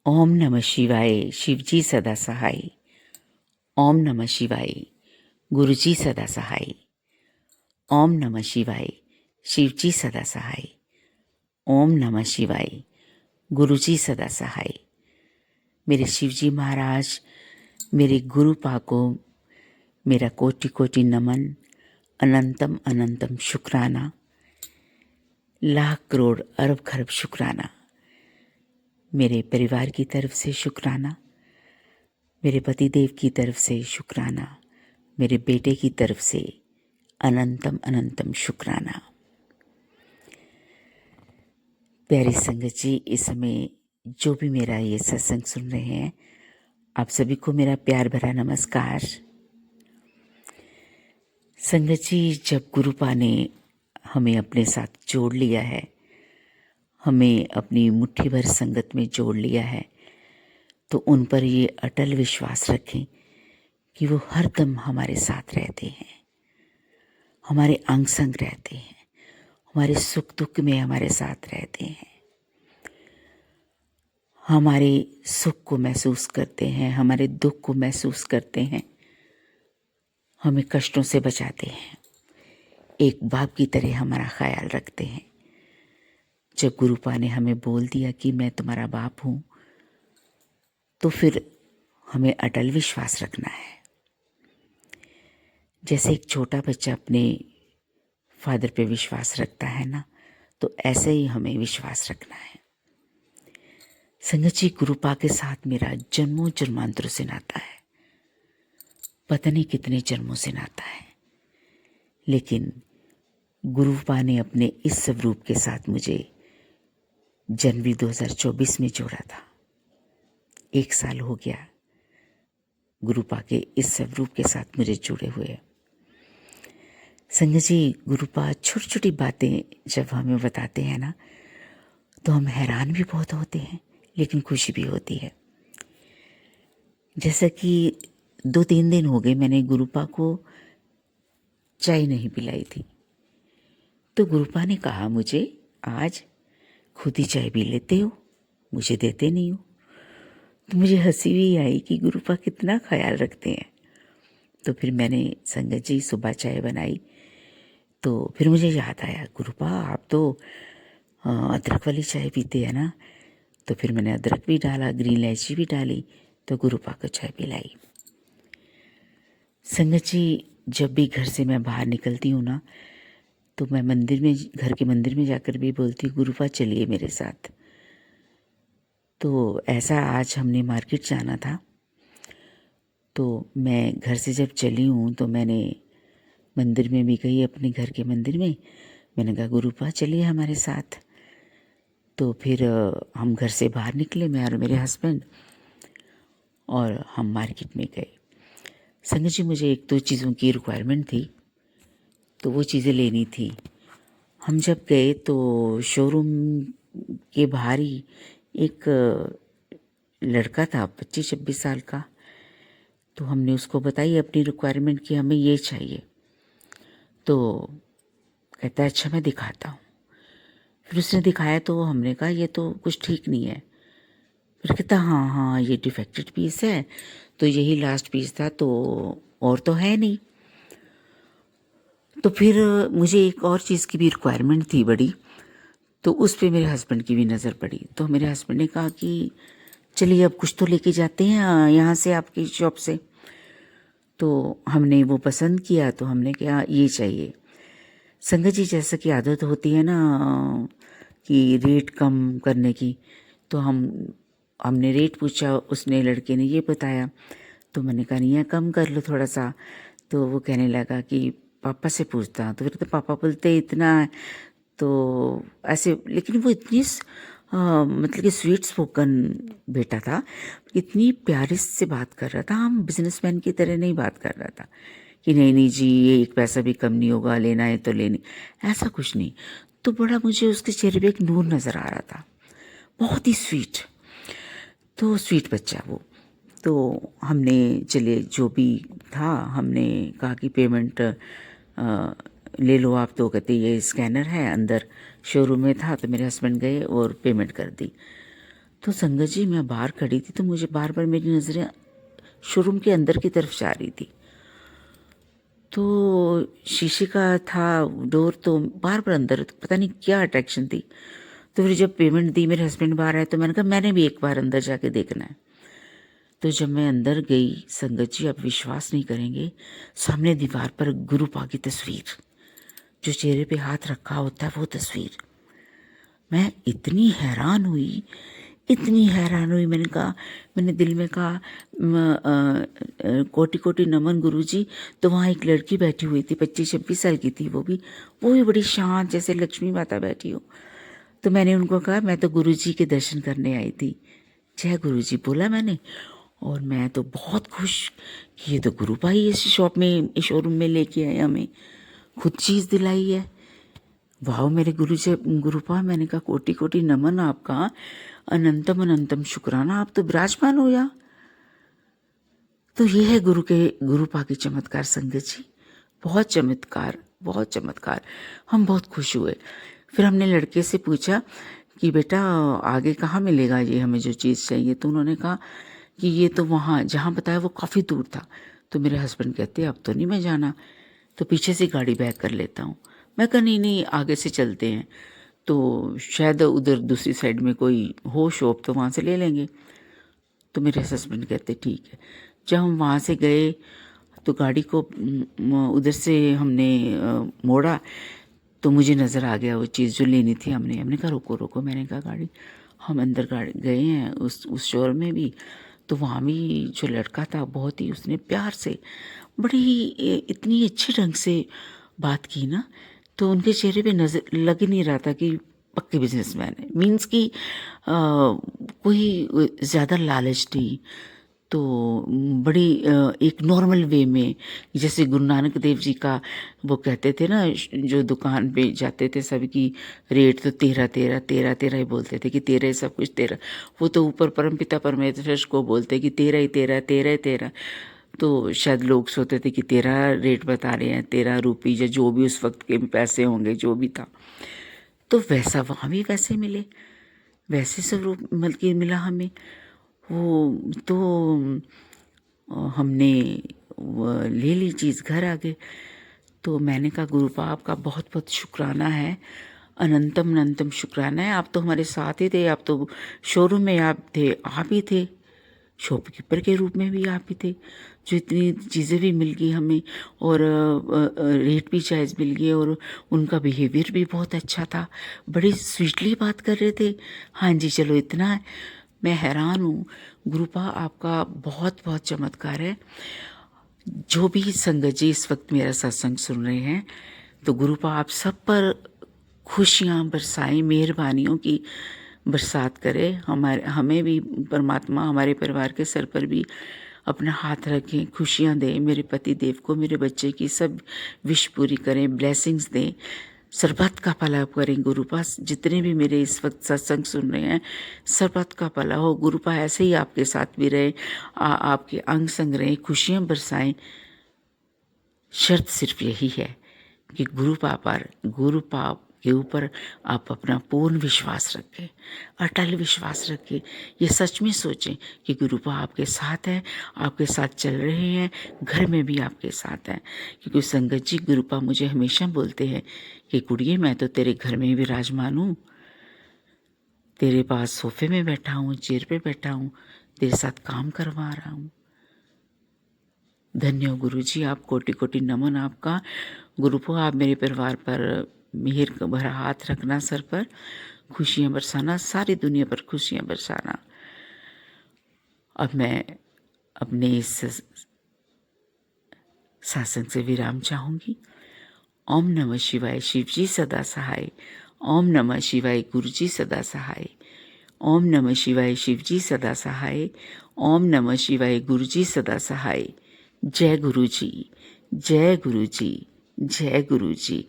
ओम नमः शिवाय। शिवजी सदा सहाय। ओम नमः शिवाय। गुरुजी सदा सहाय। ओम नमः शिवाय। शिवजी सदा सहाय। ओम नमः शिवाय। गुरुजी सदा सहाय। मेरे शिवजी महाराज, मेरे गुरु पाको, मेरा कोटि कोटि नमन, अनंतम अनंतम शुक्राना, लाख करोड़ अरब खरब शुक्राना। मेरे परिवार की तरफ से शुक्राना, मेरे पतिदेव की तरफ से शुक्राना, मेरे बेटे की तरफ से अनंतम अनंतम शुक्राना। प्यारी संगत जी, इस समय जो भी मेरा ये सत्संग सुन रहे हैं, आप सभी को मेरा प्यार भरा नमस्कार। संगत जी, जब गुरुपा ने हमें अपने साथ जोड़ लिया है, हमें अपनी मुट्ठी भर संगत में जोड़ लिया है, तो उन पर ये अटल विश्वास रखें कि वो हर दम हमारे साथ रहते हैं, हमारे अंग संग रहते हैं, हमारे सुख दुख में हमारे साथ रहते हैं, हमारे सुख को महसूस करते हैं, हमारे दुख को महसूस करते हैं, हमें कष्टों से बचाते हैं, एक बाप की तरह हमारा ख्याल रखते हैं। जब गुरुपा ने हमें बोल दिया कि मैं तुम्हारा बाप हूँ, तो फिर हमें अटल विश्वास रखना है। जैसे एक छोटा बच्चा अपने फादर पे विश्वास रखता है ना, तो ऐसे ही हमें विश्वास रखना है। संगत जी, गुरुपा के साथ मेरा जन्मों जन्मांतरों से नाता है, पता नहीं कितने जन्मों से नाता है, लेकिन गुरुपा ने अपने इस स्वरूप के साथ मुझे जनवरी 2024 में जोड़ा था। 1 साल हो गया गुरुपा के इस स्वरूप के साथ मुझे जुड़े हुए। संगत जी, गुरुपा छोटी छोटी बातें जब हमें बताते हैं ना, तो हम हैरान भी बहुत होते हैं, लेकिन खुशी भी होती है। जैसा कि 2-3 दिन हो गए मैंने गुरुपा को चाय नहीं पिलाई थी, तो गुरुपा ने कहा मुझे, आज खुद ही चाय पी लेते हो, मुझे देते नहीं हो। तो मुझे हंसी भी आई कि गुरुपा कितना ख्याल रखते हैं। तो फिर मैंने संगत जी सुबह चाय बनाई, तो फिर मुझे याद आया, गुरुपा आप तो अदरक वाली चाय पीते हैं ना। तो फिर मैंने अदरक भी डाला, ग्रीन इलायची भी डाली, तो गुरुपा को चाय पिलाई। संगत जी, जब भी घर से मैं बाहर निकलती हूँ ना, तो मैं मंदिर में, घर के मंदिर में जाकर भी बोलती हूँ, गुरुपा चलिए मेरे साथ। तो ऐसा आज हमने मार्केट जाना था, तो मैं घर से जब चली हूँ तो मैंने मंदिर में भी गई, अपने घर के मंदिर में। मैंने कहा, गुरुपा चलिए हमारे साथ। तो फिर हम घर से बाहर निकले, मैं और मेरे हस्बैंड, और हम मार्केट में गए। संगत जी, मुझे 1-2 चीज़ों की रिक्वायरमेंट थी, तो वो चीज़ें लेनी थी। हम जब गए तो शोरूम के बाहर ही एक लड़का था, 25-26 साल का। तो हमने उसको बताई अपनी रिक्वायरमेंट कि हमें ये चाहिए। तो कहता है, अच्छा मैं दिखाता हूँ। फिर उसने दिखाया, तो हमने कहा ये तो कुछ ठीक नहीं है। फिर कहता, हाँ हाँ ये डिफेक्टेड पीस है, तो यही लास्ट पीस था, तो और तो है नहीं। तो फिर मुझे एक और चीज़ की भी रिक्वायरमेंट थी बड़ी, तो उस पर मेरे हस्बैंड की भी नज़र पड़ी। तो मेरे हस्बैंड ने कहा कि चलिए अब कुछ तो लेके जाते हैं यहाँ से, आपकी शॉप से। तो हमने वो पसंद किया, तो हमने कहा ये चाहिए। संगत जी, जैसा कि आदत होती है ना कि रेट कम करने की, तो हमने रेट पूछा, उसने, लड़के ने ये बताया। तो मैंने कहा, नहीं कम कर लो थोड़ा सा। तो वो कहने लगा कि पापा से पूछता। तो फिर तो पापा बोलते इतना है, तो ऐसे। लेकिन वो इतनी मतलब कि स्वीट स्पोकन बेटा था, इतनी प्यारे से बात कर रहा था, हम बिजनेसमैन की तरह नहीं बात कर रहा था कि नहीं नहीं जी ये 1 पैसा भी कम नहीं होगा, लेना है तो लेनी, ऐसा कुछ नहीं। तो बड़ा मुझे उसके चेहरे पे एक नूर नज़र आ रहा था, बहुत ही स्वीट। तो स्वीट बच्चा वो। तो हमने, चलिए जो भी था, हमने कहा कि पेमेंट ले लो आप। तो कहते ये स्कैनर है, अंदर शोरूम में था। तो मेरे हस्बैंड गए और पेमेंट कर दी। तो संगत जी मैं बाहर खड़ी थी तो मुझे बार बार मेरी नज़रें शोरूम के अंदर की तरफ जा रही थी। तो शीशे का था डोर, तो बार बार अंदर, तो पता नहीं क्या अट्रैक्शन थी। तो फिर जब पेमेंट दी, मेरे हस्बैंड बाहर आए, तो मैंने कहा मैंने भी एक बार अंदर जाके देखना है। तो जब मैं अंदर गई संगत जी, आप विश्वास नहीं करेंगे, सामने दीवार पर गुरु पा की तस्वीर, जो चेहरे पे हाथ रखा होता है वो तस्वीर। मैं इतनी हैरान हुई, इतनी हैरान हुई, मैंने कहा, मैंने दिल में कहा कोटि कोटि नमन गुरुजी। तो वहाँ एक लड़की बैठी हुई थी, 25-26 साल की थी, वो भी बड़ी शांत, जैसे लक्ष्मी माता बैठी हो। तो मैंने उनको कहा मैं तो गुरुजी के दर्शन करने आई थी। जय गुरुजी बोला मैंने, और मैं तो बहुत खुश कि ये तो गुरु भाई इस शॉप में, इस शोरूम में लेके आए, हमें खुद चीज़ दिलाई है। वाह मेरे गुरु से गुरुपा, मैंने कहा कोटि कोटि नमन आपका, अनंतम अनंतम शुक्राना, आप तो विराजमान हो यहाँ। तो ये है गुरुपा की चमत्कार संगत जी, बहुत चमत्कार, बहुत चमत्कार। हम बहुत खुश हुए। फिर हमने लड़के से पूछा कि बेटा आगे कहाँ मिलेगा ये, हमें जो चीज़ चाहिए। तो उन्होंने कहा कि ये तो वहाँ जहाँ बताया वो काफ़ी दूर था। तो मेरे हस्बैंड कहते अब तो नहीं मैं जाना, तो पीछे से गाड़ी बैक कर लेता हूँ। मैं कहा नहीं नहीं, आगे से चलते हैं, तो शायद उधर दूसरी साइड में कोई हो शॉप, तो वहाँ से ले लेंगे। तो मेरे हस्बैंड कहते ठीक है। जब हम वहाँ से गए तो गाड़ी को उधर से हमने मोड़ा, तो मुझे नज़र आ गया वो चीज़ जो लेनी थी। हमने कहा रोको रोको, मैंने कहा गाड़ी, हम अंदर गाड़ी गए हैं उस शोरूम में भी। तो वहाँ भी जो लड़का था, बहुत ही उसने प्यार से, बड़ी इतनी अच्छे ढंग से बात की ना, तो उनके चेहरे पे नज़र लग ही नहीं रहा था कि पक्के बिजनेसमैन है। मीन्स कि कोई ज़्यादा लालच नहीं। तो बड़ी एक नॉर्मल वे में, जैसे गुरु नानक देव जी का वो कहते थे ना, जो दुकान पे जाते थे सबकी रेट तो 13 ही बोलते थे कि 13 सब कुछ 13। वो तो ऊपर परमपिता परमेश्वर को बोलते कि 13 ही 13, 13 ही 13। तो शायद लोग सोचते थे कि 13 रेट बता रहे हैं, 13 रुपये या जो भी उस वक्त के पैसे होंगे, जो भी था। तो वैसा वहाँ भी वैसे मिले, वैसे स्वरूप बल्कि मिला हमें। वो तो हमने ले ली चीज़, घर आ गए। तो मैंने कहा गुरुपा आपका बहुत बहुत शुक्राना है, अनंतम अनंतम शुक्राना है। आप तो हमारे साथ ही थे, आप तो शोरूम में आप थे, आप ही थे, शॉपकीपर के रूप में भी आप ही थे, जो इतनी चीज़ें भी मिल गई हमें, और रेट भी जायज़ मिल गए, और उनका बिहेवियर भी बहुत अच्छा था, बड़ी स्वीटली बात कर रहे थे। हाँ जी चलो इतना है। मैं हैरान हूँ गुरुपा, आपका बहुत बहुत चमत्कार है। जो भी संगत जी इस वक्त मेरा सत्संग सुन रहे हैं, तो गुरुपा आप सब पर खुशियाँ बरसाएं, मेहरबानियों की बरसात करे। हमें भी परमात्मा हमारे परिवार के सर पर भी अपना हाथ रखें, खुशियाँ दें, मेरे पति देव को, मेरे बच्चे की सब विश पूरी करें, ब्लेसिंग्स दें, सर्बत का भला करें गुरुपा। जितने भी मेरे इस वक्त सत्संग सुन रहे हैं, सर्बत का भला हो गुरुपा, ऐसे ही आपके साथ भी रहे, आपके अंग संग रहें, खुशियाँ बरसाएं। शर्त सिर्फ यही है कि गुरुपा के ऊपर आप अपना पूर्ण विश्वास रखें, अटल विश्वास रखें। ये सच में सोचें कि गुरुपा आपके साथ है, आपके साथ चल रहे हैं, घर में भी आपके साथ हैं। क्योंकि संगत जी गुरुपा मुझे हमेशा बोलते हैं कि कुड़िए मैं तो तेरे घर में विराजमान हूँ, तेरे पास सोफे में बैठा हूँ, चेयर पे बैठा हूँ, तेरे साथ काम करवा रहा हूँ। धन्य हो गुरु जी, आप कोटि कोटि नमन आपका। गुरुपो आप मेरे परिवार पर मेहर भरा हाथ रखना, सर पर खुशियाँ बरसाना, सारी दुनिया पर खुशियाँ बरसाना। अब मैं अपने इस सत्संग से विराम चाहूँगी। ओम नमः शिवाय, शिव जी सदा सहाय। ओम नमः शिवाय, गुरु जी सदा सहाय। ओम नमः शिवाय, शिव जी सदा सहाय। ओम नमः शिवाय, गुरु जी सदा सहाय। जय गुरु जी, जय गुरु जी, जय गुरु जी।